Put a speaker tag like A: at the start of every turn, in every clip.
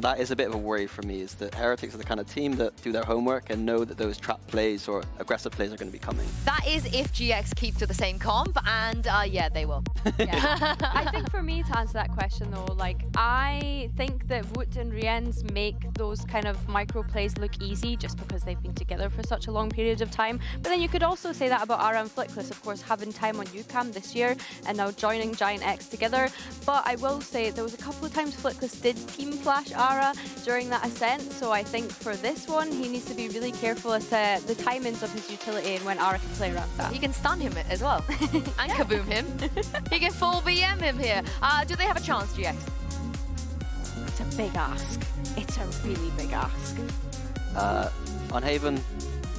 A: that is a bit of a worry for me, is that Heretics are the kind of team that do their homework and know that those trap plays or aggressive plays are going to be coming.
B: That is if GX keep to the same comp, and yeah, they will.
C: Yeah. I think for me, to answer that question though, like, I think that Woot and Rien's make those kind of micro plays look easy just because they've been together for such a long period of time. But then you could also say that about Ara and Flickless, of course, having time on UCAM this year and now joining Giant X together. But I will say there was a couple of times Flickless did team flash Ara during that ascent, so I think for this one he needs to be really careful as to the timings of his utility and when Ara can play around that.
B: He can stun him as well, and kaboom him. He can full BM him here. Do they have a chance, GX?
C: It's a big ask. It's a really big ask.
A: On Haven,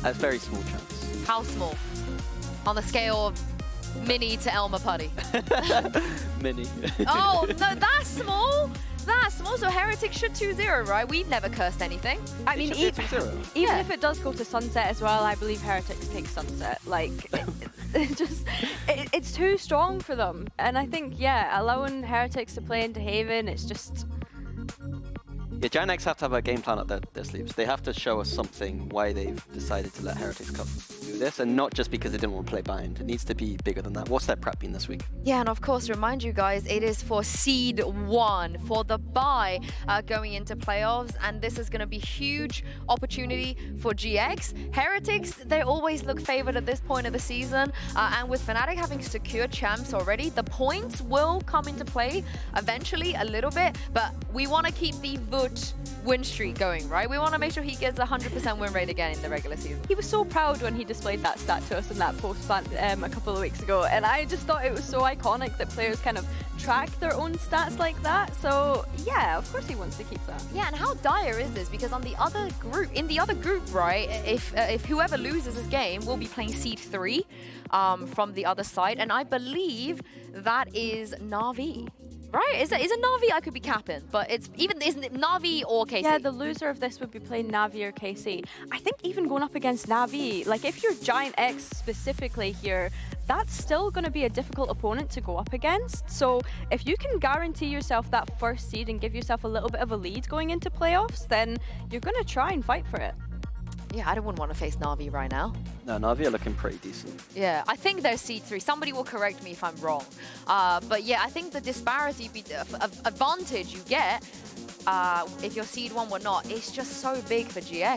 A: a very small chance.
B: How small? On the scale of Mini to Elmer Putty.
A: Mini.
B: Oh, no, that's small? That's small, so Heretics should 2-0, right? We've never cursed anything.
C: I mean, even if it does go to Sunset as well, I believe Heretics take Sunset. Like, it's too strong for them. And I think, yeah, allowing Heretics to play into Haven, it's just...
A: Yeah, Giant X have to have a game plan up their sleeves. They have to show us something why they've decided to let Heretics Cup do this, and not just because they didn't want to play bind. It needs to be bigger than that. What's their prep been this week?
B: Yeah, and of course, remind you guys, it is for Seed 1, for the bye going into playoffs, and this is going to be huge opportunity for GX. Heretics, they always look favored at this point of the season, and with Fnatic having secured champs already, the points will come into play eventually a little bit, but we want to keep the win streak going, right? We want to make sure he gets 100% win rate again in the regular season.
C: He was so proud when he displayed that stat to us in that post a couple of weeks ago, and I just thought it was so iconic that players kind of track their own stats like that. So yeah, of course he wants to keep that.
B: Yeah, and how dire is this? Because on the other group, right, if whoever loses this game will be playing Seed 3 from the other side, and I believe that is Na'Vi. Right? Is it Na'Vi? I could be capping, but isn't it Na'Vi or KC?
C: Yeah, the loser of this would be playing Na'Vi or KC. I think even going up against Na'Vi, like if you're Giant X specifically here, that's still going to be a difficult opponent to go up against. So if you can guarantee yourself that first seed and give yourself a little bit of a lead going into playoffs, then you're going to try and fight for it.
B: Yeah, I wouldn't want to face Na'Vi right now.
A: No, Na'Vi are looking pretty decent.
B: Yeah, I think they're Seed 3. Somebody will correct me if I'm wrong. But yeah, I think the disparity of advantage you get if you're Seed 1 or not, it's just so big for GX.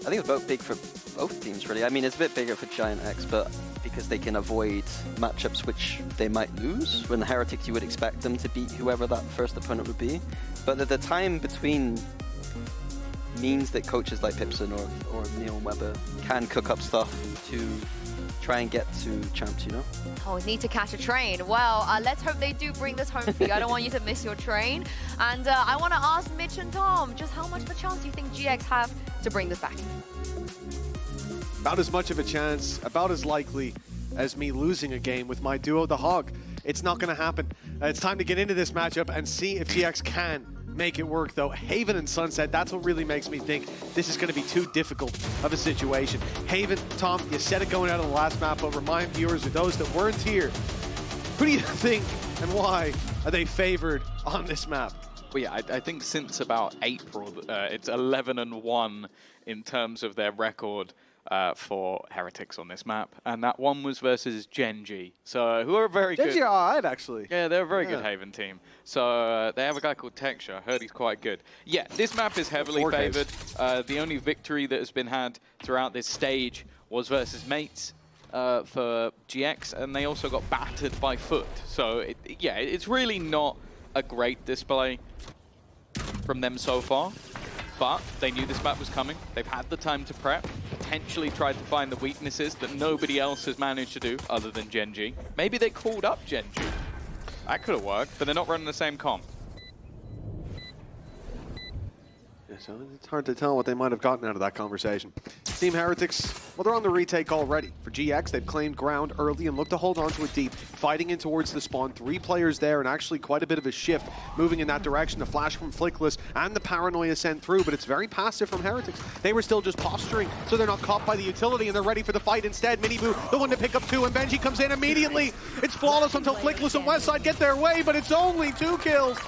A: I think it's both big for both teams, really. I mean, it's a bit bigger for Giant X, but because they can avoid matchups which they might lose. When the Heretics, you would expect them to beat whoever that first opponent would be. But the time between means that coaches like Pipson or Neil Weber can cook up stuff to try and get to champs, you know?
B: Oh, need to catch a train. Well, let's hope they do bring this home for you. I don't want you to miss your train. And I want to ask Mitch and Tom, just how much of a chance do you think GX have to bring this back?
D: About as much of a chance, about as likely as me losing a game with my duo, the Hog. It's not going to happen. It's time to get into this matchup and see if GX can make it work, though. Haven and Sunset, that's what really makes me think this is going to be too difficult of a situation. Haven, Tom, you said it going out of the last map, but remind viewers or those that weren't here, who do you think and why are they favored on this map?
E: Well, yeah, I think since about April, it's 11-1 in terms of their record for Heretics on this map, and that one was versus Genji, so who are very good.
D: Genji are alright, actually.
E: Yeah, they're a very good Haven team. So they have a guy called Texture. Heard he's quite good. Yeah, this map is heavily favored. The only victory that has been had throughout this stage was versus Mates for GX, and they also got battered by Foot. So yeah, it's really not a great display from them so far. But they knew this map was coming. They've had the time to prep, potentially tried to find the weaknesses that nobody else has managed to do other than Genji. Maybe they called up Genji. That could have worked, but they're not running the same comp.
D: Yeah, so it's hard to tell what they might have gotten out of that conversation. Team Heretics, well, they're on the retake already. For GX, they've claimed ground early and look to hold on to it deep, fighting in towards the spawn. 3 players there, and actually quite a bit of a shift moving in that direction. The flash from Flickless and the paranoia sent through, but it's very passive from Heretics. They were still just posturing, so they're not caught by the utility, and they're ready for the fight instead. Miniboo, the one to pick up 2, and Benji comes in immediately. It's flawless until Flickless and Westside get their way, but it's only 2 kills.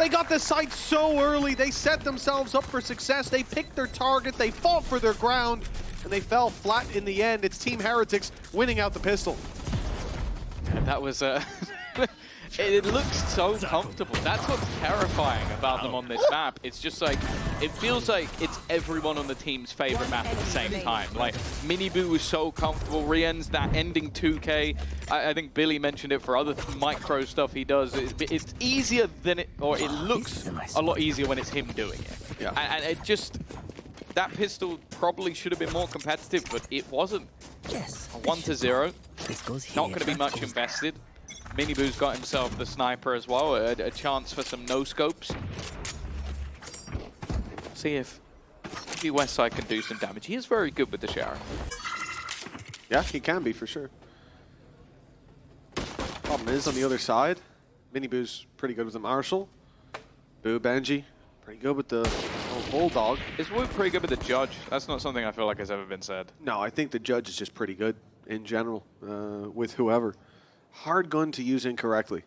D: They got the site so early. They set themselves up for success. They picked their target. They fought for their ground. And they fell flat in the end. It's Team Heretics winning out the pistol.
E: That was it looks so comfortable. That's what's terrifying about them on this map. It's just like, it feels like it's everyone on the team's favorite map at the same time. Like, Miniboo was so comfortable. Rien's that ending 2K. I think Billy mentioned it for other micro stuff he does. It's easier than it, or it looks a lot easier when it's him doing it.
D: Yeah.
E: And it just, that pistol probably should have been more competitive, but it wasn't.
F: Yes.
E: A 1-0.
F: This goes here.
E: Not going to be much invested. Miniboo's got himself the sniper as well, a chance for some no-scopes. See if maybe Westside can do some damage. He is very good with the Sheriff.
D: Yeah, he can be for sure. Problem is, on the other side, Miniboo's pretty good with the Marshal. Boo Benji, pretty good with the Bulldog.
E: Is Wood pretty good with the Judge? That's not something I feel like has ever been said.
D: No, I think the Judge is just pretty good in general with whoever. Hard gun to use incorrectly.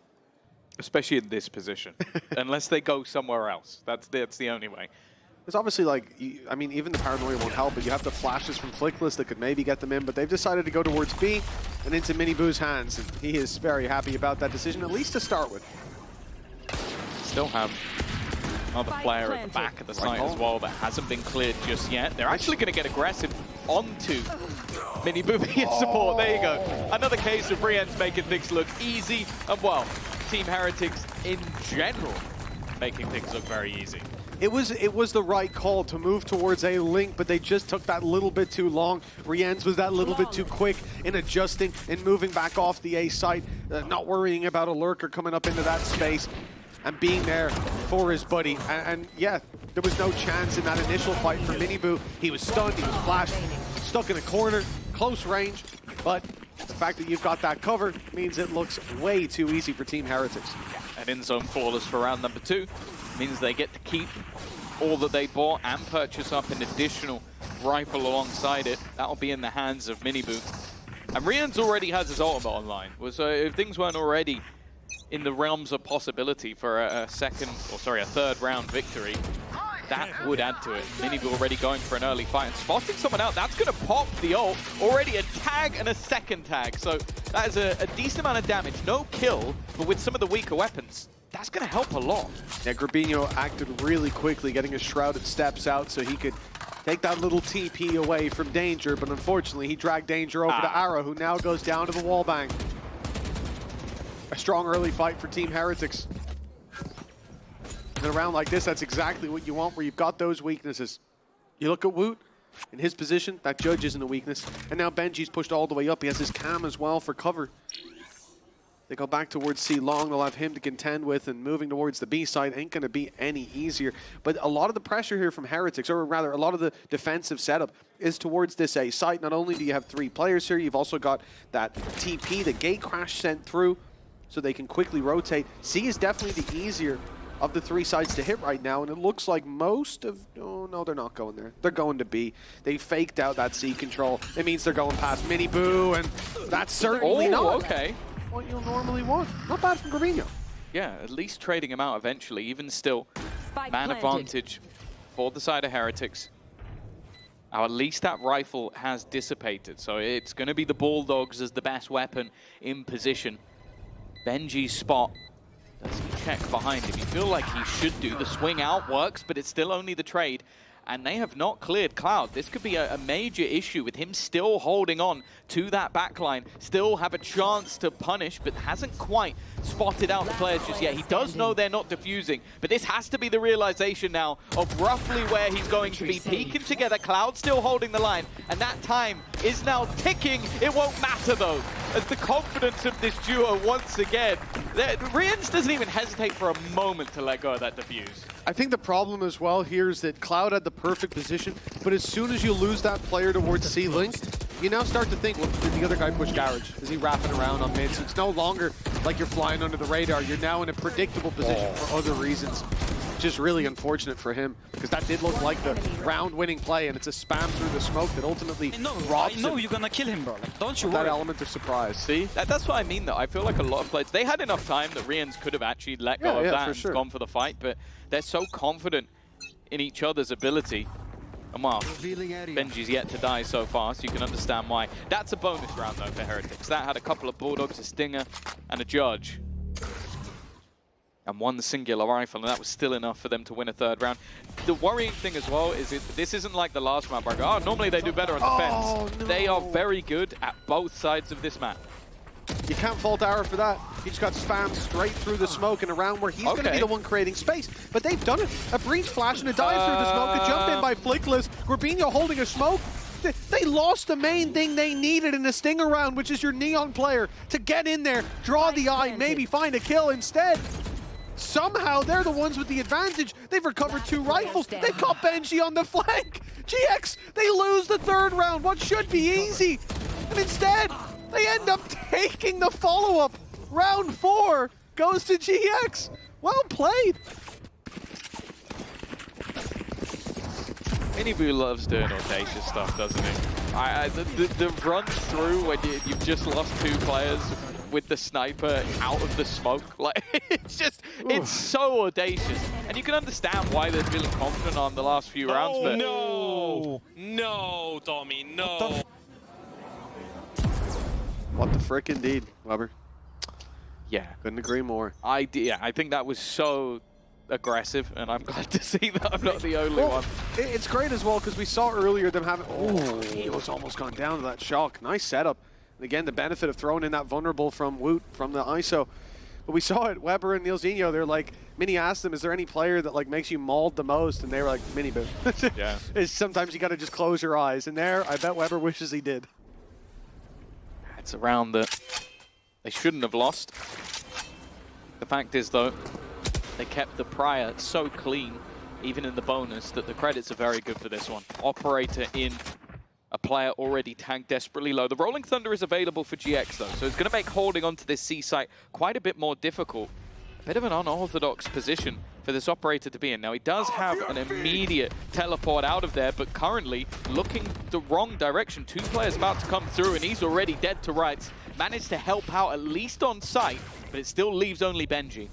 E: Especially in this position. Unless they go somewhere else. That's the only way.
D: It's obviously like, I mean, even the paranoia won't help, but you have the flashes from Flickless that could maybe get them in, but they've decided to go towards B and into Miniboo's hands, and he is very happy about that decision, at least to start with.
E: Still have another player at the back of the site as well that hasn't been cleared just yet. They're actually going to get aggressive onto Miniboo in support. There you go. Another case of Rien's making things look easy, and well, Team Heretics in general making things look very easy.
D: It was the right call to move towards A Link, but they just took that little bit too long. Rien's was that little bit too quick in adjusting and moving back off the A site, not worrying about a lurker coming up into that space and being there for his buddy. And yeah, there was no chance in that initial fight for Miniboo. He was stunned, he was flashed, stuck in a corner, close range, but the fact that you've got that cover means it looks way too easy for Team Heretics.
E: And in-zone flawless for round number 2 means they get to keep all that they bought and purchase up an additional rifle alongside it. That'll be in the hands of Miniboo. And Rien's already has his ultimate online. So if things weren't already in the realms of possibility for a third round victory, that would add to it. Miniboo already going for an early fight and spotting someone out. That's going to pop the ult. Already a tag and a second tag. So that is a decent amount of damage. No kill, but with some of the weaker weapons, that's going to help a lot.
D: Yeah, Grabinho acted really quickly, getting his shrouded steps out so he could take that little TP away from Danger, but unfortunately he dragged Danger over to Arrow, who now goes down to the wallbang. A strong early fight for Team Heretics. In a round like this, that's exactly what you want, where you've got those weaknesses. You look at Woot, in his position, that Judge isn't a weakness. And now Benji's pushed all the way up. He has his cam as well for cover. They go back towards C long. They'll have him to contend with, and moving towards the B side ain't going to be any easier. But a lot of the pressure here from Heretics, or rather a lot of the defensive setup, is towards this A site. Not only do you have 3 players here, you've also got that TP, the gate crash sent through, so they can quickly rotate. C is definitely the easier of the 3 sides to hit right now, and it looks like most of... Oh, no, they're not going there. They're going to B. They faked out that C control. It means they're going past Miniboo, and that's certainly not what you'll normally want. Not bad from Grabinho.
E: Yeah, at least trading him out eventually. Even still, man advantage for the side of Heretics. Now, at least that rifle has dissipated, so it's going to be the Bulldogs as the best weapon in position. Benji's spot. Does he check behind him? You feel like he should do. The swing out works, but it's still only the trade. And they have not cleared Cloud. This could be a major issue with him still holding on to that backline. Still have a chance to punish, but hasn't quite spotted out the players just yet. He does know they're not defusing, but this has to be the realization now of roughly where he's going to be. Peeking together, Cloud still holding the line, and that time is now ticking. It won't matter though, as the confidence of this duo once again. Rien's doesn't even hesitate for a moment to let go of that defuse.
D: I think the problem as well here is that Cloud had the perfect position, but as soon as you lose that player towards C-Link, you now start to think, well, did the other guy push Garage? Is he wrapping around on mid? So it's no longer like you're flying under the radar. You're now in a predictable position for other reasons. which is really unfortunate for him, because that did look like the round-winning play, and it's a spam through the smoke that ultimately robs
F: I know
D: him
F: you're gonna kill him, bro. Like, don't you
D: that
F: worry.
D: element of surprise.
E: See, that's what I mean, though. I feel like a lot of players, they had enough time that Rians could have actually let go of that and gone for the fight, but they're so confident in each other's ability. And well, Benji's yet to die so far, so you can understand why. That's a bonus round, though, for Heretics. That had a couple of Bulldogs, a Stinger, and a Judge. And one singular rifle, and that was still enough for them to win a third round. The worrying thing as well is this isn't like the last map where I go, oh, normally they do better on defense.
D: No.
E: They are very good at both sides of this map.
D: You can't fault Ara for that. He just got spammed straight through the smoke in a round where he's going to be the one creating space. But they've done it. A breach flash and a dive through the smoke, a jump in by Flickless. Grabinho holding a smoke. They lost the main thing they needed in a Stinger round, which is your Neon player to get in there, draw the eye, maybe find a kill instead. Somehow they're the ones with the advantage. They've recovered 2 rifles. They've caught Benji on the flank. GX, they lose the third round, what should be easy. And instead, they end up taking the follow-up. Round 4 goes to GX. Well played.
E: Miniboo loves doing audacious stuff, doesn't he? The run through when you've just lost 2 players with the sniper out of the smoke, like it's just, it's so audacious. And you can understand why they're feeling confident on the last few rounds, but...
F: No, Tommy, no.
D: What the frick indeed, Weber.
E: Yeah.
D: Couldn't agree more.
E: I think that was so aggressive, and I'm glad to see that I'm not the only one.
D: It's great as well, because we saw earlier them having... Oh, he was almost gone down to that shock. Nice setup. And again, the benefit of throwing in that vulnerable from Woot, from the ISO. But we saw it, Weber and Nielzinho, they're like, Mini asked them, is there any player that like makes you mauled the most? And they were like, Miniboo.
E: Yeah.
D: Sometimes you got to just close your eyes. And there, I bet Weber wishes he did.
E: It's a round that they shouldn't have lost. The fact is, though, they kept the prior so clean, even in the bonus, that the credits are very good for this one. Operator in, a player already tagged desperately low. The Rolling Thunder is available for GX, though, so it's going to make holding onto this C site quite a bit more difficult. A bit of an unorthodox position for this operator to be in. Now, he does have an immediate teleport out of there, but currently looking the wrong direction. 2 players about to come through, and he's already dead to rights. Managed to help out, at least on site, but it still leaves only Benji.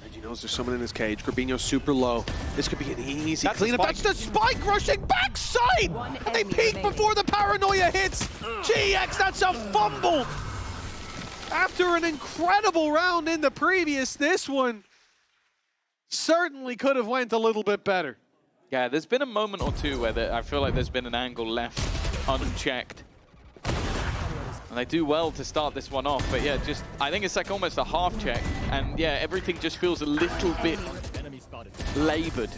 D: Benji knows there's someone in his cage. Grabinho's super low. This could be an easy cleanup. That's the spike rushing backside! And they peek before the paranoia hits! GX, that's a fumble! After an incredible round in the previous, this one certainly could have went a little bit better.
E: Yeah, there's been a moment or two where I feel like there's been an angle left unchecked. And they do well to start this one off, but yeah, just, I think it's like almost a half check. And yeah, everything just feels a little bit labored.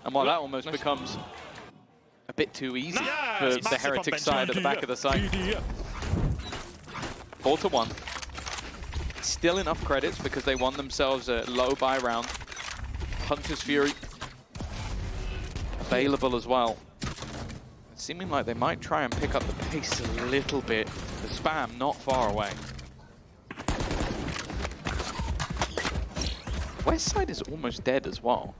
E: And while that almost becomes a bit too easy for the Heretic side at the back of the site. 4-1. Still enough credits because they won themselves a low buy round. Hunter's Fury available as well. It's seeming like they might try and pick up the pace a little bit. The spam not far away. West side is almost dead as well.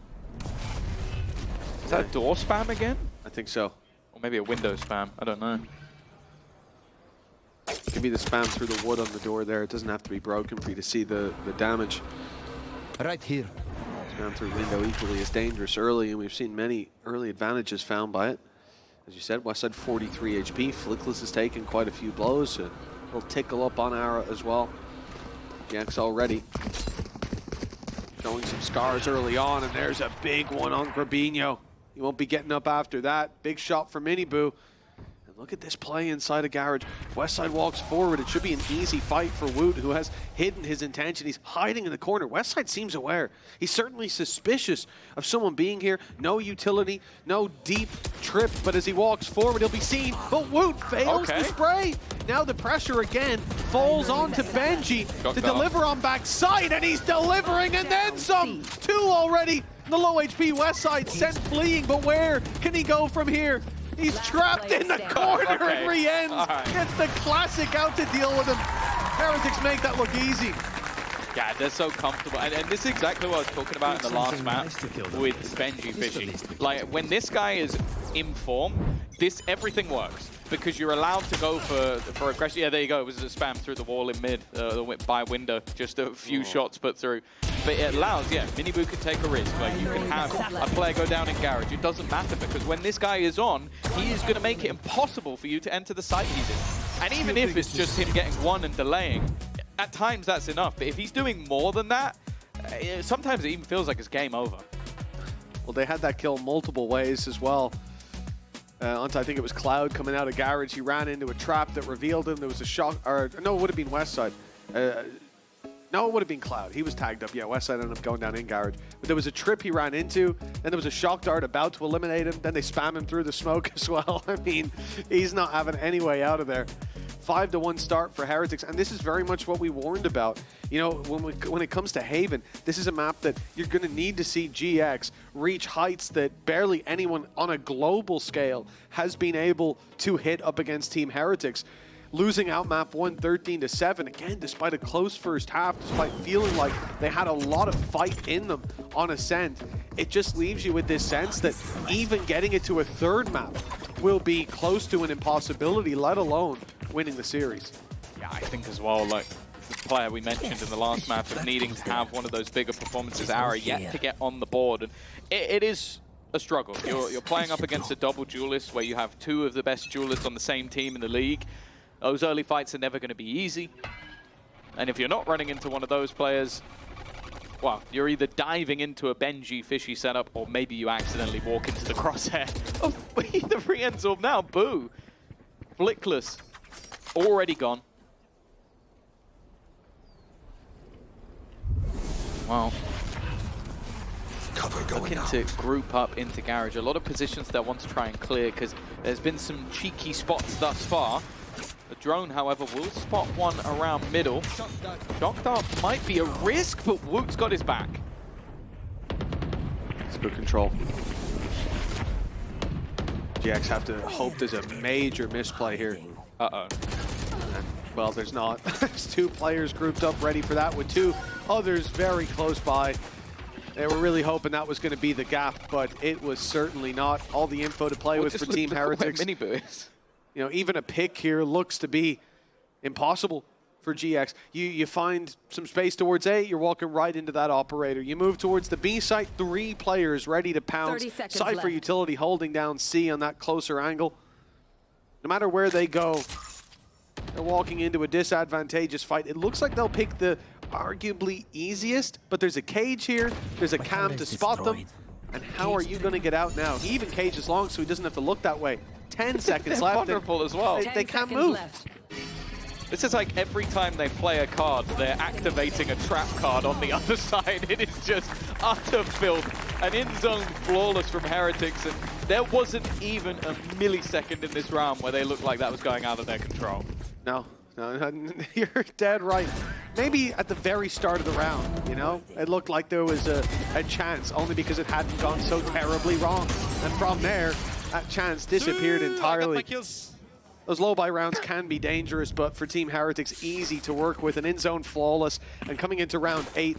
E: Is that a door spam again?
D: I think so.
E: Or maybe a window spam, I don't know.
D: Give me the spam through the wood on the door there. It doesn't have to be broken for you to see the damage.
G: Right here.
D: Spam through window equally as dangerous early, and we've seen many early advantages found by it. As you said, Westside 43 HP. Flickless has taken quite a few blows. A little tickle up on Ara as well. GX already showing some scars early on, and there's a big one on Grabinho. He won't be getting up after that. Big shot for Miniboo. And look at this play inside a garage. Westside walks forward. It should be an easy fight for Woot, who has hidden his intention. He's hiding in the corner. Westside seems aware. He's certainly suspicious of someone being here. No utility, no deep trip, but as he walks forward, he'll be seen. But Woot fails the spray. Now the pressure again falls onto Benji to deliver on backside, and he's delivering and then some. 2 already. The low HP Westside sent fleeing, but where can he go from here? He's trapped in the corner and re-ends. Gets the classic out to deal with him. Heretics make that look easy.
E: Yeah, they're so comfortable. And this is exactly what I was talking about in the last map with Benji Fishy. Like, when this guy is in form, everything works. Because you're allowed to go for aggression. Yeah, there you go. It was a spam through the wall in mid, by window. Just a few shots put through. But it allows, yeah, Miniboo can take a risk. Like, you can have a player go down in garage. It doesn't matter because when this guy is on, he is going to make it impossible for you to enter the site he's in. And even if it's just him getting one and delaying, at times that's enough. But if he's doing more than that, sometimes it even feels like it's game over.
D: Well, they had that kill multiple ways as well. Onto, I think it was Cloud coming out of garage. He ran into a trap that revealed him. There was a shot, or no, it would have been Westside. No, it would have been Cloud. He was tagged up. Yeah, Westside ended up going down in garage. But there was a trip he ran into. Then there was a shock dart about to eliminate him. Then they spam him through the smoke as well. I mean, he's not having any way out of there. 5-1 start for Heretics, and this is very much what we warned about. You know, when it comes to Haven, this is a map that you're going to need to see GX reach heights that barely anyone on a global scale has been able to hit up against Team Heretics. Losing out map 1 13-7, again, despite a close first half, despite feeling like they had a lot of fight in them on Ascent, it just leaves you with this sense that even getting it to a third map will be close to an impossibility, let alone winning the series.
E: Yeah, I think as well, like the player we mentioned in the last map of needing to have one of those bigger performances, Ara yet to get on the board. And it is a struggle. You're playing up against a double duelist where you have two of the best duelists on the same team in the league. Those early fights are never going to be easy. And if you're not running into one of those players, well, you're either diving into a Benji Fishy setup or maybe you accidentally walk into the crosshair of the free end orb now. Boo. Flickless. Already gone. Well, looking to group up into garage. A lot of positions they want to try and clear because there's been some cheeky spots thus far. The drone, however, will spot one around middle. Shock dart might be a risk, but Woot's got his back.
D: It's good control. GX have to hope there's a major misplay here.
E: Uh-oh.
D: Well, there's not. There's two players grouped up ready for that with two others very close by. They were really hoping that was going to be the gap, but it was certainly not. All the info to play with for Team Heretics. You know, even a pick here looks to be impossible for GX. You find some space towards A, you're walking right into that operator. You move towards the B site, 3 players ready to pounce. Cypher utility holding down C on that closer angle. No matter where they go, they're walking into a disadvantageous fight. It looks like they'll pick the arguably easiest, but there's a cage here, there's a cam to spot them. And how are you going to get out now? He even cages long so he doesn't have to look that way. 10 seconds left.
E: Wonderful as well.
D: They can't move.
E: This is like every time they play a card, they're activating a trap card on the other side. It is just utter filth. An in-zone flawless from Heretics, and there wasn't even a millisecond in this round where they looked like that was going out of their control.
D: No, you're dead right. Maybe at the very start of the round, you know, it looked like there was a chance, only because it hadn't gone so terribly wrong. And from there, that chance disappeared entirely. Those low-buy rounds can be dangerous, but for Team Heretics, easy to work with. An in-zone flawless, and coming into round 8,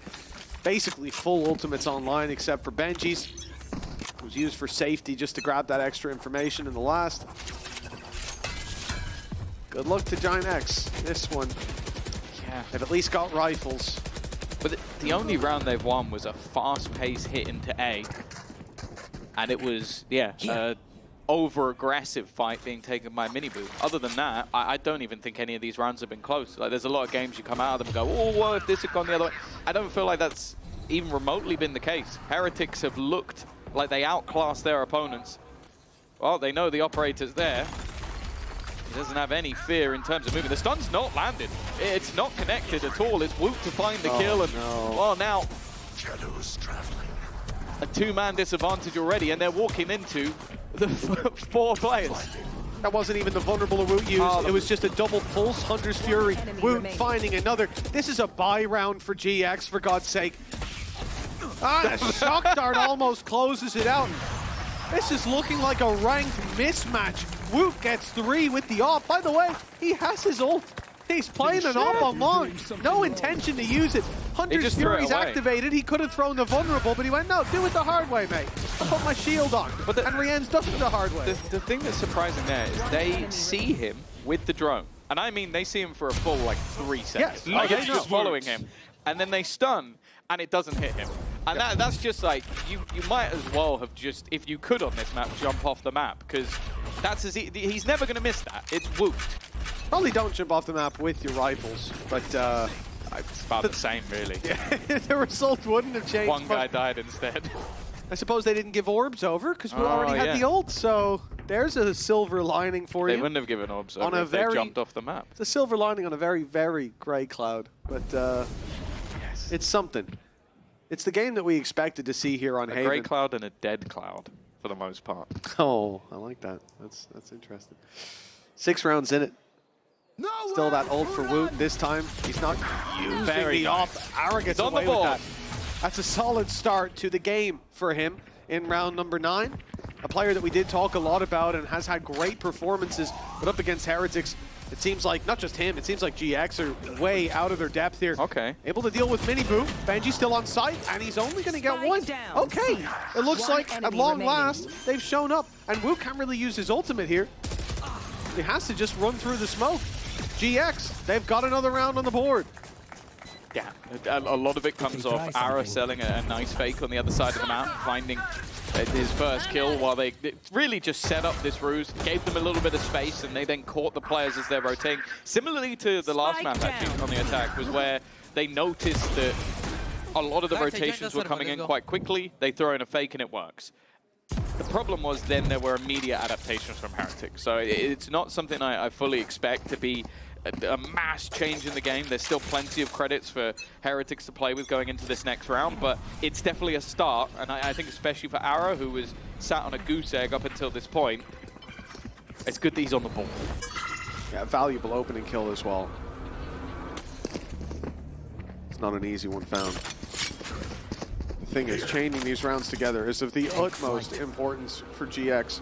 D: basically full ultimates online, except for Benji's. It was used for safety just to grab that extra information in the last. Good luck to Giant X. This one,
E: yeah,
D: they've at least got rifles.
E: But the only round they've won was a fast-paced hit into A. And it was, over-aggressive fight being taken by Miniboo. Other than that, I don't even think any of these rounds have been close. Like, there's a lot of games you come out of them and go, oh, well, if this had gone the other way. I don't feel like that's even remotely been the case. Heretics have looked like they outclassed their opponents. Well, they know the operator's there. He doesn't have any fear in terms of moving. The stun's not landed. It's not connected at all. It's Woot to find the kill. And, well, now, a 2-man disadvantage already, and they're walking into the 4 players.
D: That wasn't even the vulnerable Woot used. It was just a double pulse. Hunter's Fury. Woot finding another. This is a buy round for GX, for God's sake. The shock dart almost closes it out. This is looking like a ranked mismatch. Woot gets 3 with the ult. By the way, he has his ult. He's playing an op on long. No intention to use it. Hunter's
E: just threw it
D: Fury's
E: away.
D: activated. He could have thrown the vulnerable, but he went, no, do it the hard way, mate. I'll put my shield on.
E: But
D: And Rien's does it the hard way.
E: The thing that's surprising there is they see him with the drone. And I mean, they see him for a full, like, 3 seconds.
D: Yes,
E: Like,
D: they
E: it's
D: know.
E: just following him. And then they stun, and it doesn't hit him. And that's just like, you might as well have just, if you could on this map, jump off the map. Because that's he's never going to miss that. It's whooped.
D: Probably don't jump off the map with your rifles, but
E: It's about the same, really.
D: the result wouldn't have changed.
E: One guy
D: but
E: died instead.
D: I suppose they didn't give orbs over because we already had
E: yeah.
D: the ult, so there's a silver lining for
E: They
D: you.
E: wouldn't have given orbs
D: On
E: over
D: a
E: if they
D: very-
E: jumped off the map.
D: It's a silver lining on a very, very grey cloud, but
E: Yes.
D: it's something. It's the game that we expected to see here on
E: A
D: Haven.
E: grey cloud and a dead cloud, for the most part.
D: Oh, I like that. That's interesting. 6 rounds in it. Still that ult for Woot. This time, he's not using the off. Ara gets
E: He's on
D: away
E: the
D: with
E: ball.
D: that. That's a solid start to the game for him in round number 9. A player that we did talk a lot about and has had great performances, but up against Heretics, it seems like, not just him, it seems like GX are way out of their depth here.
E: Okay.
D: Able to deal with Miniboo. Benji's still on site, and he's only going to get one. Okay, it looks like at long last, they've shown up, and Woot can't really use his ultimate here. He has to just run through the smoke. GX, they've got another round on the board.
E: Yeah, a lot of it comes off Ara selling a nice fake on the other side of the map, finding his first kill while they really just set up this ruse, gave them a little bit of space, and they then caught the players as they're rotating. Similarly to the last map, actually, on the attack, was where they noticed that a lot of the rotations were coming in quite quickly. They throw in a fake and it works. The problem was then there were immediate adaptations from Heretics. So it's not something I fully expect to be a mass change in the game. There's still plenty of credits for Heretics to play with going into this next round, but it's definitely a start. And I think especially for Ara, who was sat on a goose egg up until this point, it's good that he's on the ball.
D: Yeah, valuable opening kill as well. It's not an easy one found. The thing is, chaining these rounds together is of the utmost importance for GX.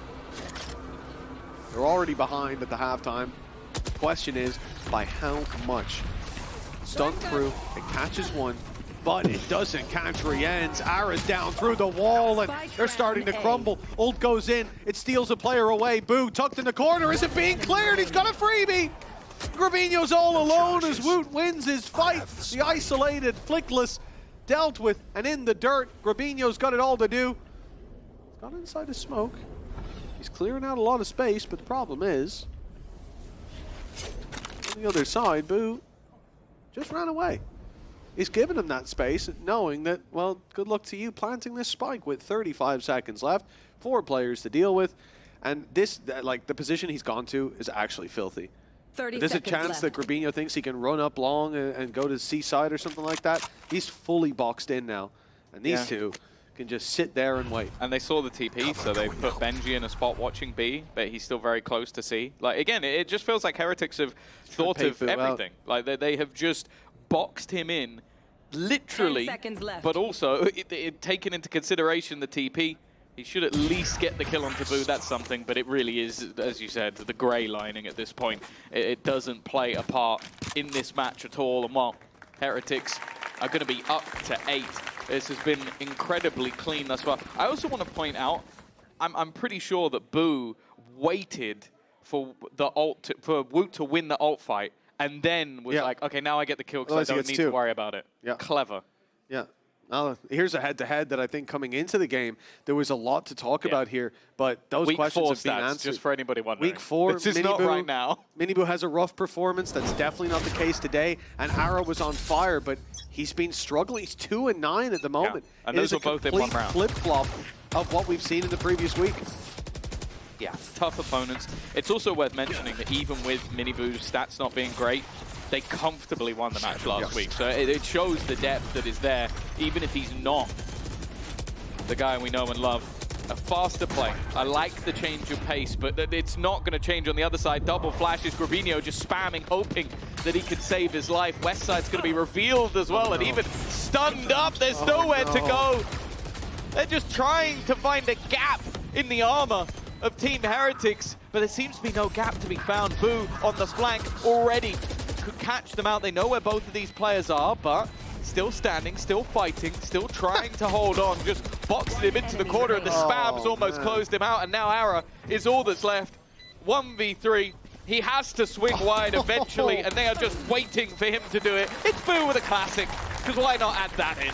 D: They're already behind at the halftime. The question is, by how much? Stun through, it catches one, but it doesn't catch Rien's. Ara's down through the wall, and they're starting to crumble. Ult goes in, it steals a player away. Boo, tucked in the corner, is it being cleared? He's got a freebie! Grabinho's all alone as Woot wins his fight. The isolated, flickless, dealt with, and in the dirt. Grabinho's got it all to do. He's got inside the smoke. He's clearing out a lot of space, but the problem is, on the other side, Boo just ran away. He's given him that space, knowing that, well, good luck to you planting this spike with 35 seconds left, 4 players to deal with, and this, like, the position he's gone to is actually filthy. There's a chance that Grabinho thinks he can run up long and go to Seaside or something like that. He's fully boxed in now, and these two can just sit there and wait.
E: And they saw the TP, so they put Benji in a spot watching B, but he's still very close to C. Like, again, it just feels like Heretics have thought of everything. Like, they have just boxed him in, literally, but also taken into consideration the TP. He should at least get the kill on Taboo, that's something, but it really is, as you said, the grey lining at this point. It doesn't play a part in this match at all, and while Heretics are going to be up to 8, this has been incredibly clean thus far. I also want to point out, I'm pretty sure that Boo waited for the ult for Woot to win the ult fight, and then was like, okay, now I get the kill because I don't need to worry about it.
D: Yeah.
E: Clever.
D: Yeah. Now, here's a head-to-head that I think coming into the game, there was a lot to talk about here, but those
E: Week
D: questions
E: 4
D: have been
E: stats,
D: answered.
E: just for anybody wondering.
D: Week 4,
E: this is not right now.
D: Miniboo has a rough performance. That's definitely not the case today. And Ara was on fire, but he's been struggling. He's 2-9 at the moment.
E: Yeah. And those were both in one round.
D: Flip-flop of what we've seen in the previous week.
E: Yeah, tough opponents. It's also worth mentioning that even with Miniboo's stats not being great, they comfortably won the match last week. So it shows the depth that is there, even if he's not the guy we know and love. A faster play. I like the change of pace, but it's not going to change on the other side. Double flashes, Grabinho just spamming, hoping that he could save his life. Westside's going to be revealed as well, and even stunned up. There's nowhere to go. They're just trying to find a gap in the armor of Team Heretics, but there seems to be no gap to be found. Boo on the flank already could catch them out. They know where both of these players are, but still standing, still fighting, still trying to hold on. Just boxed him into the corner, and the spams almost closed him out. And now Ara is all that's left. 1v3. He has to swing wide eventually, and they are just waiting for him to do it. It's Boo with a classic, because why not add that in?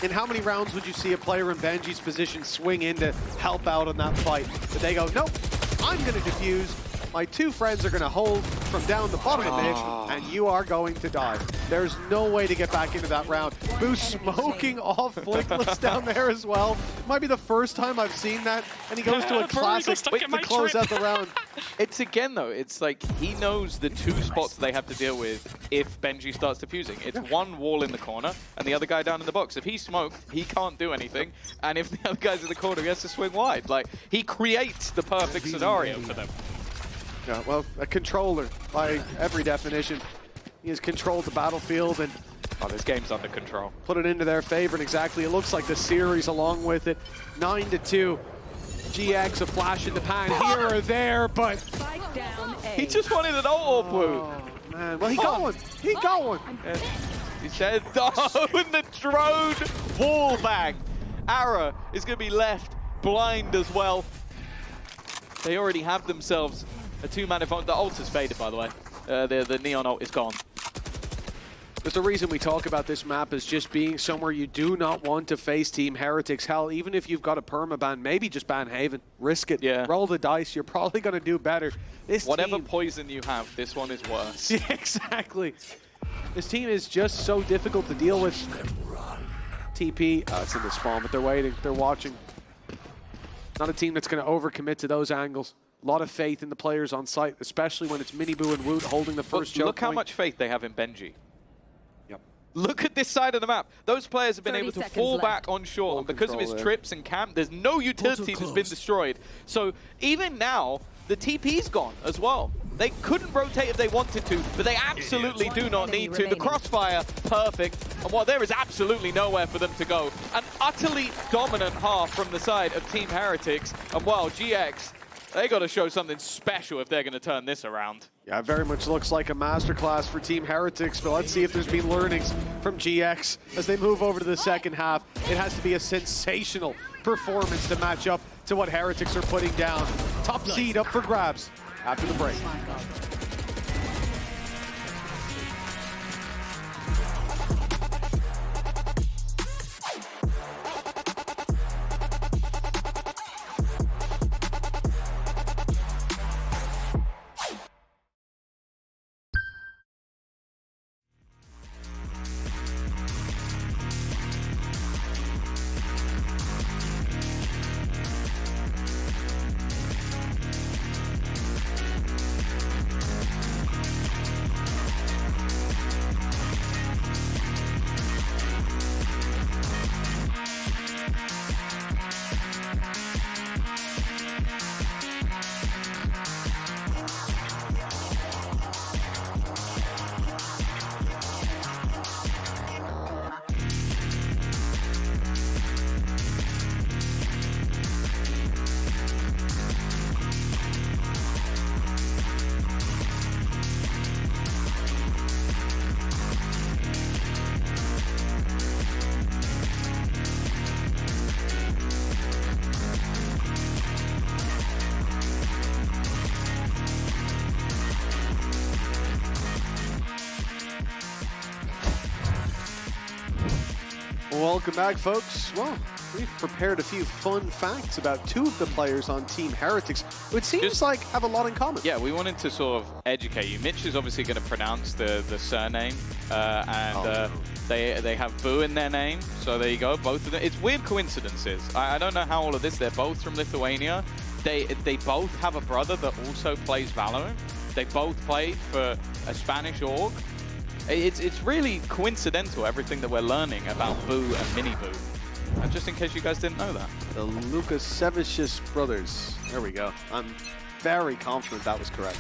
D: In how many rounds would you see a player in Benji's position swing in to help out on that fight? But they go, nope, I'm going to defuse. My two friends are going to hold from down the bottom of mid, and you are going to die. There's no way to get back into that round. Boo smoking off Flickless down there as well. Might be the first time I've seen that, and he goes to a classic to close out the round.
E: It's again though, it's like he knows the two spots they have to deal with if Benji starts defusing. It's one wall in the corner and the other guy down in the box. If he's smoked, he can't do anything, and if the other guy's in the corner, he has to swing wide. Like, he creates the perfect scenario for them.
D: Yeah, well, a controller by every definition. He has controlled the battlefield and
E: this game's under control.
D: Put it into their favor, and exactly it looks like the series along with it. 9-2. GX a flash in the pan here or there, but
E: he just wanted an ult, Boo.
D: Oh, man. Well, he going. He going.
E: He said, oh, and the drone wall bang. Ara is going to be left blind as well. They already have themselves a two-man advantage. The ult has faded, by the way. The neon ult is gone.
D: There's a reason we talk about this map as just being somewhere you do not want to face Team Heretics. Hell, even if you've got a permaban, maybe just ban Haven. Risk it.
E: Yeah.
D: Roll the dice. You're probably going to do better.
E: Whatever poison you have, this one is worse.
D: Yeah, exactly. This team is just so difficult to deal with. TP, it's in the spawn, but they're waiting. They're watching. Not a team that's going to overcommit to those angles. A lot of faith in the players on site, especially when it's Miniboo and Woot holding the first choke
E: Look how
D: point.
E: much faith they have in Benji.
D: Yep.
E: Look at this side of the map. Those players have been able to fall back on shore. And because of his trips and camp, there's no utility that's been destroyed. So even now, the TP's gone as well. They couldn't rotate if they wanted to, but they absolutely do not need to. The crossfire, perfect. And while there is absolutely nowhere for them to go, an utterly dominant half from the side of Team Heretics. And while GX, they got to show something special if they're going to turn this around.
D: Yeah, it very much looks like a masterclass for Team Heretics, but let's see if there's been learnings from GX as they move over to the second half. It has to be a sensational performance to match up to what Heretics are putting down. Top seed up for grabs after the break. Welcome back, folks. Well, we've prepared a few fun facts about two of the players on Team Heretics, who it seems like have a lot in common.
E: Yeah, we wanted to sort of educate you. Mitch is obviously going to pronounce the surname, they have Boo in their name, so there you go, both of them. It's weird coincidences. I don't know how all of this, they're both from Lithuania. They both have a brother that also plays VALORANT. They both played for a Spanish org. It's really coincidental, everything that we're learning about Boo and Miniboo. Just in case you guys didn't know that.
D: The Lukashevicius brothers. There we go. I'm very confident that was correct.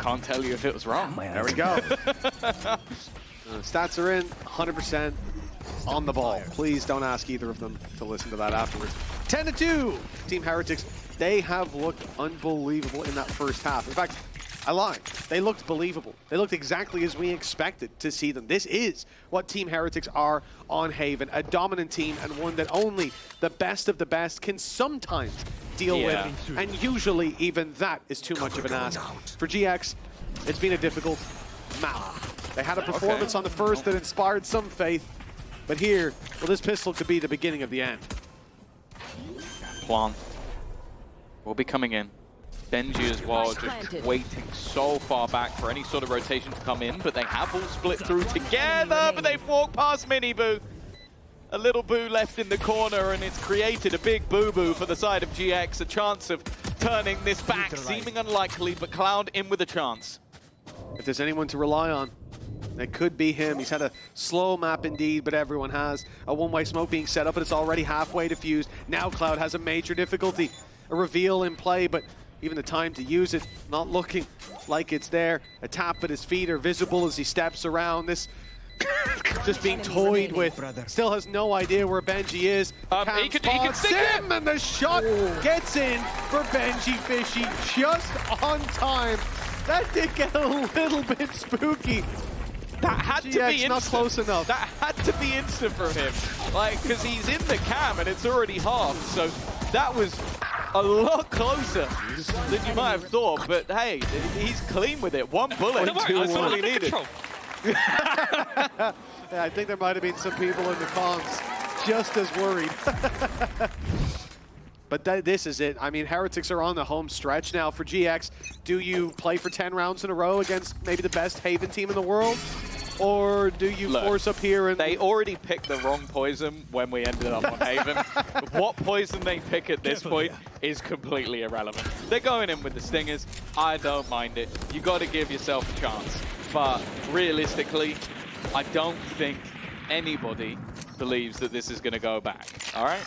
E: Can't tell you if it was wrong.
D: There we go. Stats are in, 100% on the ball. Please don't ask either of them to listen to that afterwards. 10-2, Team Heretics. They have looked unbelievable in that first half. In fact, I lied. They looked believable. They looked exactly as we expected to see them. This is what Team Heretics are on Haven. A dominant team and one that only the best of the best can sometimes deal with. And usually even that is too much of an ask. For GX, it's been a difficult map. They had a performance on the first that inspired some faith. But here, well, this pistol could be the beginning of the end.
E: Plant will be coming in. Benji as well, just waiting so far back for any sort of rotation to come in, but they have all split through together, but they've walked past Mini Boo. A little Boo left in the corner, and it's created a big boo-boo for the side of GX, a chance of turning this back, seeming unlikely, but Cloud in with a chance.
D: If there's anyone to rely on, it could be him. He's had a slow map indeed, but everyone has. A one-way smoke being set up, but it's already halfway diffused. Now Cloud has a major difficulty. A reveal in play, but even the time to use it, not looking like it's there. A tap at his feet are visible as he steps around. This just being toyed with. Still has no idea where Benji is.
E: He can stick
D: him, and the shot gets in for Benji Fishy just on time. That did get a little bit spooky.
E: That had to be instant.
D: Not close enough.
E: That had to be instant from him. Like, because he's in the cam and it's already half. So that was a lot closer than you might have thought. But hey, he's clean with it. One bullet. That's all he needed.
D: Yeah, I think there might have been some people in the comms just as worried. But this is it. I mean, Heretics are on the home stretch now for GX. Do you play for 10 rounds in a row against maybe the best Haven team in the world? Or do you force up here and...
E: They already picked the wrong poison when we ended up on Haven. What poison they pick at this point is completely irrelevant. They're going in with the Stingers. I don't mind it. You got to give yourself a chance. But realistically, I don't think anybody believes that this is going to go back. All right?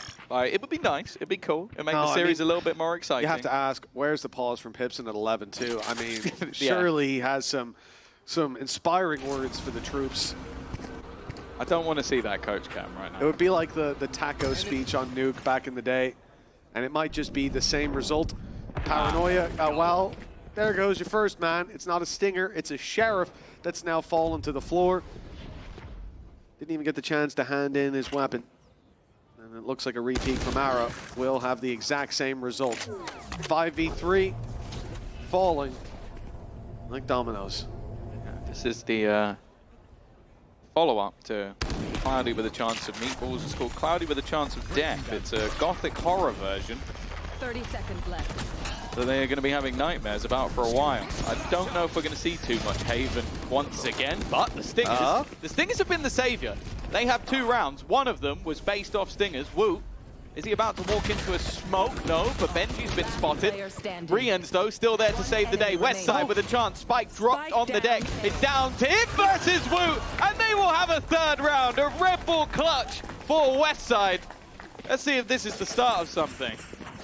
E: It would be nice. It'd be cool. It'd make the series a little bit more exciting.
D: You have to ask, where's the pause from Pipson at 11 too? I mean, surely he has some inspiring words for the troops.
E: I don't want to see that coach cam right now.
D: It would be like the taco speech on Nuke back in the day, and it might just be the same result. Paranoia, well, there goes your first man. It's not a Stinger, it's a Sheriff that's now fallen to the floor. Didn't even get the chance to hand in his weapon. And it looks like a repeat from Ara will have the exact same result. 5v3, falling like dominoes.
E: This is the follow-up to Cloudy with a Chance of Meatballs. It's called Cloudy with a Chance of Death. It's a gothic horror version.
H: 30 seconds left.
E: So they're going to be having nightmares about for a while. I don't know if we're going to see too much Haven once again, but the Stingers have been the savior. They have 2 rounds. One of them was based off Stingers. Woo. Is he about to walk into a smoke? No, but Benji's been spotted. Rians, though, still there to save the day. Westside with a chance. Spike dropped on the deck. It's down to him versus Woo, and they will have a 3rd round. A Red Bull clutch for Westside. Let's see if this is the start of something.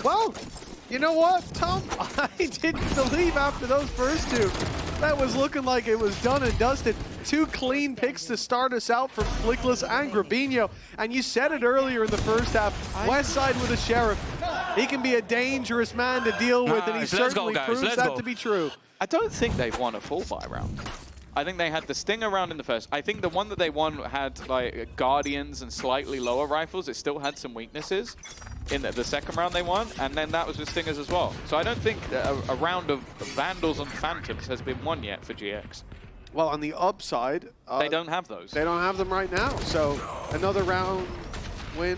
D: Well, you know what, Tom? I didn't believe after those first 2. That was looking like it was done and dusted. 2 clean picks to start us out from Flickless and Grabinho. And you said it earlier in the first half, Westside with a Sheriff. He can be a dangerous man to deal with, and he certainly proves that to be true.
E: I don't think they've won a full buy round. I think they had the Stinger round in the first. I think the one that they won had like Guardians and slightly lower rifles. It still had some weaknesses. In the second round they won, and then that was with Stingers as well. So I don't think a round of Vandals and Phantoms has been won yet for GX.
D: Well, on the upside...
E: they don't have those.
D: They don't have them right now, so another round win,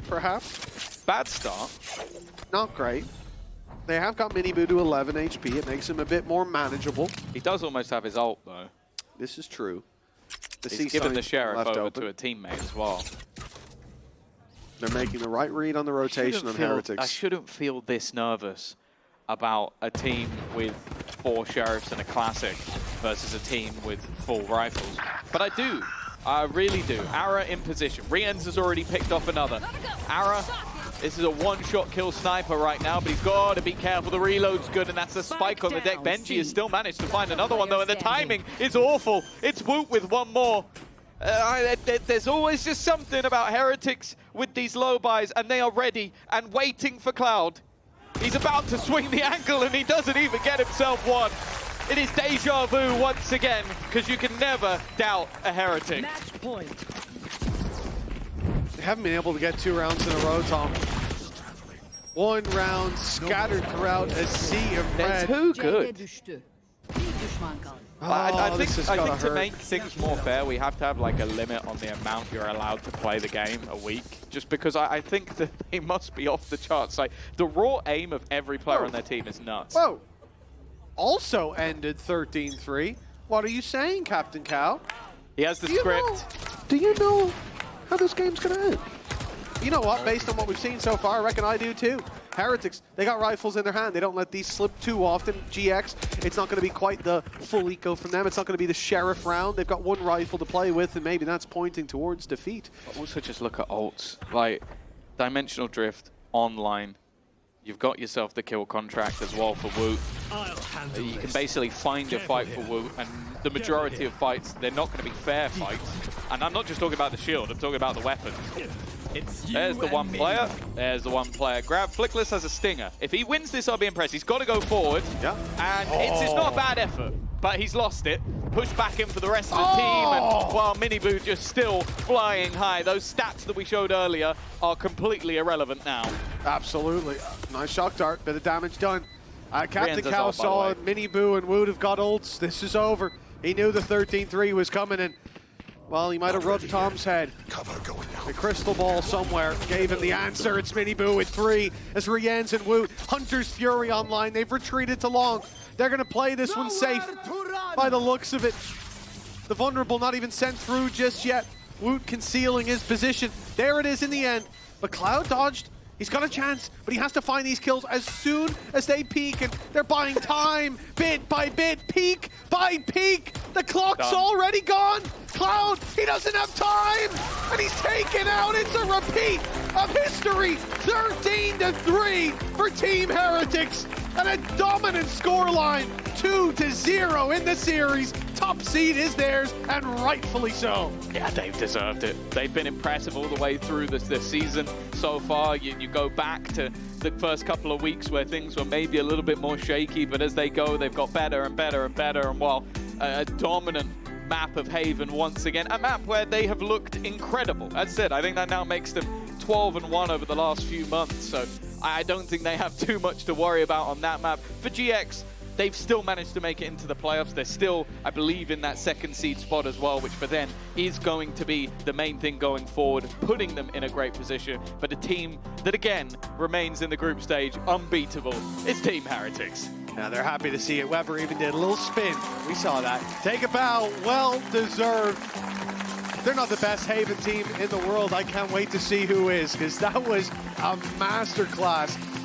D: perhaps?
E: Bad start.
D: Not great. They have got Mini Boo to 11 HP. It makes him a bit more manageable.
E: He does almost have his ult, though.
D: This is true.
E: He's given the Sheriff over to a teammate as well.
D: They're making the right read on the rotation on Heretics.
E: I shouldn't feel this nervous about a team with 4 Sheriffs and a Classic versus a team with full rifles. But I do. I really do. Ara in position. Riens has already picked off another. Ara, this is a one-shot kill sniper right now, but he's got to be careful. The reload's good, and that's a spike on the deck. Benji has still managed to find another one, though, and the timing is awful. It's Woot with one more. There's always just something about Heretics with these low buys, and they are ready and waiting for Cloud. He's about to swing the ankle, and he doesn't even get himself one. It is deja vu once again, because you can never doubt a Heretic.
H: Match point.
D: They haven't been able to get 2 rounds in a row, Tom. 1 round scattered throughout a sea of
E: They're
D: red.
E: too
H: C'de
E: good.
H: düştü. Bir düşman kaldı.
E: I
D: Oh, this
E: think
D: has gotta
E: to
D: hurt.
E: make things more fair, we have to have like a limit on the amount you're allowed to play the game a week. Just because I think that they must be off the charts. Like the raw aim of every player on their team is nuts.
D: Whoa. Also ended 13-3. What are you saying, Captain Cow?
E: He has the
D: Do you
E: script.
D: Do you know how this game's gonna end? You know what? Based on what we've seen so far, I reckon I do too. Heretics, they got rifles in their hand. They don't let these slip too often. GX, it's not going to be quite the full eco from them. It's not going to be the sheriff round. They've got 1 rifle to play with, and maybe that's pointing towards defeat.
E: But also just look at ults. Like, Dimensional Drift, online. You've got yourself the kill contract as well for Woot. You can basically find your fight for Woot, and the majority of fights, they're not going to be fair fights. And I'm not just talking about the shield, I'm talking about the weapons. There's the 1 player. There's the 1 player. Grab. Flickless has a stinger. If he wins this, I'll be impressed. He's got to go forward.
D: Yeah.
E: And it's not a bad effort, but he's lost it. Push back in for the rest of the team. And while Miniboo just still flying high, those stats that we showed earlier are completely irrelevant now.
D: Absolutely. Nice shock dart. Bit of damage done. Captain
E: Rienza's
D: Cow
E: off, by
D: saw
E: the way.
D: Miniboo and Woot have got ults. This is over. He knew the 13-3 was coming in. Well, he might have rubbed Tom's head. The crystal ball somewhere gave him the answer. It's Miniboo with 3 as Rienz and Woot. Hunter's Fury online. They've retreated to long. They're going to play this one safe by the looks of it. The vulnerable not even sent through just yet. Woot concealing his position. There it is in the end. But Cloud dodged. He's got a chance, but he has to find these kills as soon as they peak, and they're buying time, bit by bit, peak by peak. The clock's
E: Done.
D: already gone. Cloud, he doesn't have time, and he's taken out. It's a repeat of history. 13-3 for Team Heretics, and a dominant scoreline, 2-0 in the series. Top seed is theirs, and rightfully so.
E: Yeah, they've deserved it. They've been impressive all the way through this season so far. You go back to the first couple of weeks where things were maybe a little bit more shaky, but as they go, they've got better and better and better. And while a dominant map of Haven once again, a map where they have looked incredible. As I said, I think that now makes them 12-1 over the last few months. So I don't think they have too much to worry about on that map. For GX, they've still managed to make it into the playoffs. They're still, I believe, in that 2nd seed spot as well, which for them is going to be the main thing going forward, putting them in a great position. But a team that, again, remains in the group stage unbeatable is Team Heretics.
D: Now they're happy to see it. Weber even did a little spin. We saw that. Take a bow. Well deserved. If they're not the best Haven team in the world, I can't wait to see who is, because that was a masterclass